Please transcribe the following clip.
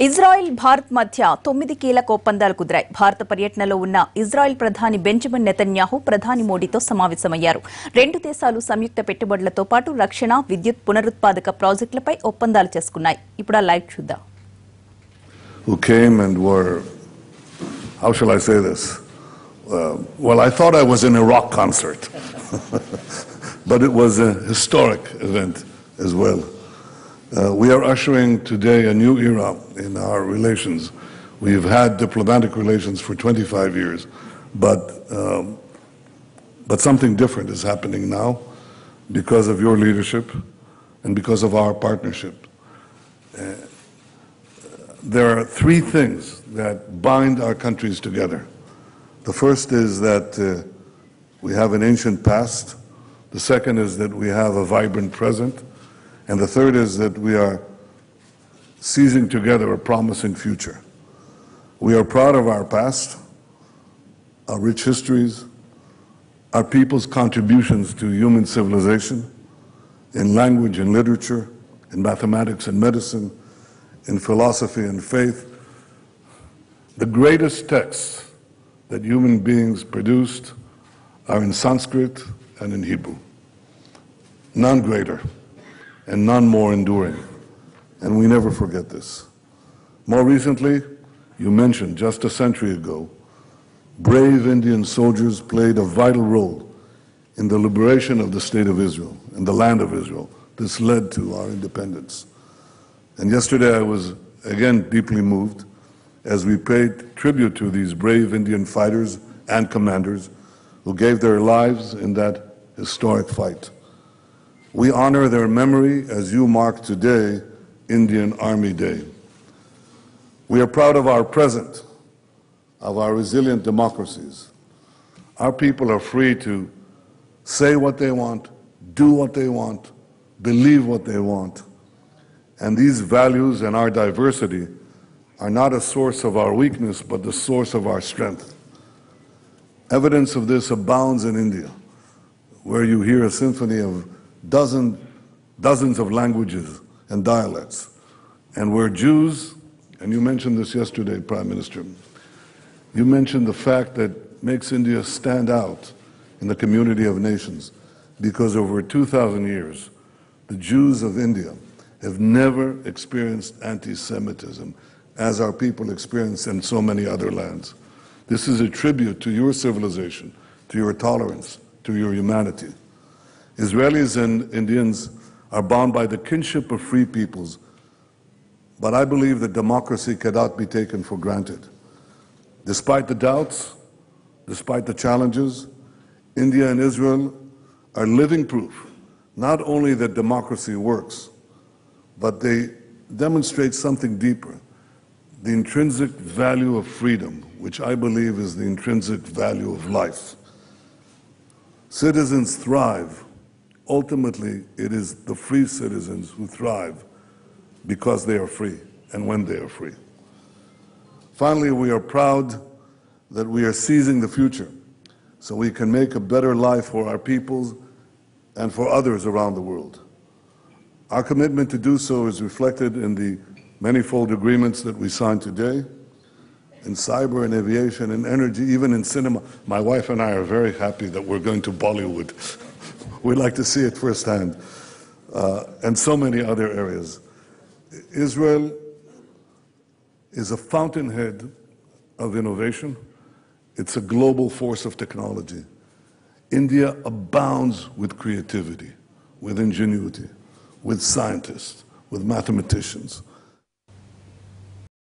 Israel Bharat మధ్య 9 కీలక ఒప్పందాలు కుదిరాయి. భారత పర్యటనలో ఉన్న ఇజ్రాయెల్ ప్రధాని బెంజమిన్ నెతన్యాహు ప్రధాని మోడీతో సమావేశమయ్యారు. రెండు దేశాలు సంయుక్త పెట్టుబడులతో పాటు రక్షణ, విద్యుత్ పునరుత్పాదక ప్రాజెక్టులపై ఒప్పందాలు చేసుకున్నాయి. ఇప్పుడు ఆ లైవ్ చూద్దాం. Who came and were, how shall I say this? Well, I thought I was in a rock concert, but it was a historic event as well. We are ushering today a new era in our relations. We've had diplomatic relations for 25 years, but something different is happening now because of your leadership and because of our partnership. There are three things that bind our countries together. The first is that we have an ancient past. The second is that we have a vibrant present. And the third is that we are seizing together a promising future. We are proud of our past, our rich histories, our people's contributions to human civilization, in language and literature, in mathematics and medicine, in philosophy and faith. The greatest texts that human beings produced are in Sanskrit and in Hebrew. None greater and none more enduring. And we never forget this. More recently, you mentioned just a century ago, brave Indian soldiers played a vital role in the liberation of the state of Israel and the land of Israel. This led to our independence. And yesterday I was again deeply moved as we paid tribute to these brave Indian fighters and commanders who gave their lives in that historic fight. We honor their memory as you mark today Indian Army Day. We are proud of our present, of our resilient democracies. Our people are free to say what they want, do what they want, believe what they want. And these values and our diversity are not a source of our weakness, but the source of our strength. Evidence of this abounds in India, where you hear a symphony of dozens of languages and dialects, and where Jews, and you mentioned this yesterday, Prime Minister, you mentioned the fact that makes India stand out in the community of nations, because over 2,000 years, the Jews of India have never experienced anti-Semitism as our people experience in so many other lands. This is a tribute to your civilization, to your tolerance, to your humanity. Israelis and Indians are bound by the kinship of free peoples, but I believe that democracy cannot be taken for granted. Despite the doubts, despite the challenges, India and Israel are living proof, not only that democracy works, but they demonstrate something deeper, the intrinsic value of freedom, which I believe is the intrinsic value of life. Citizens thrive. Ultimately, it is the free citizens who thrive because they are free and when they are free. Finally, we are proud that we are seizing the future so we can make a better life for our peoples and for others around the world. Our commitment to do so is reflected in the manifold agreements that we signed today, in cyber and aviation and energy, even in cinema. My wife and I are very happy that we're going to Bollywood. We like to see it firsthand, and so many other areas. Israel is a fountainhead of innovation. It's a global force of technology. India abounds with creativity, with ingenuity, with scientists, with mathematicians,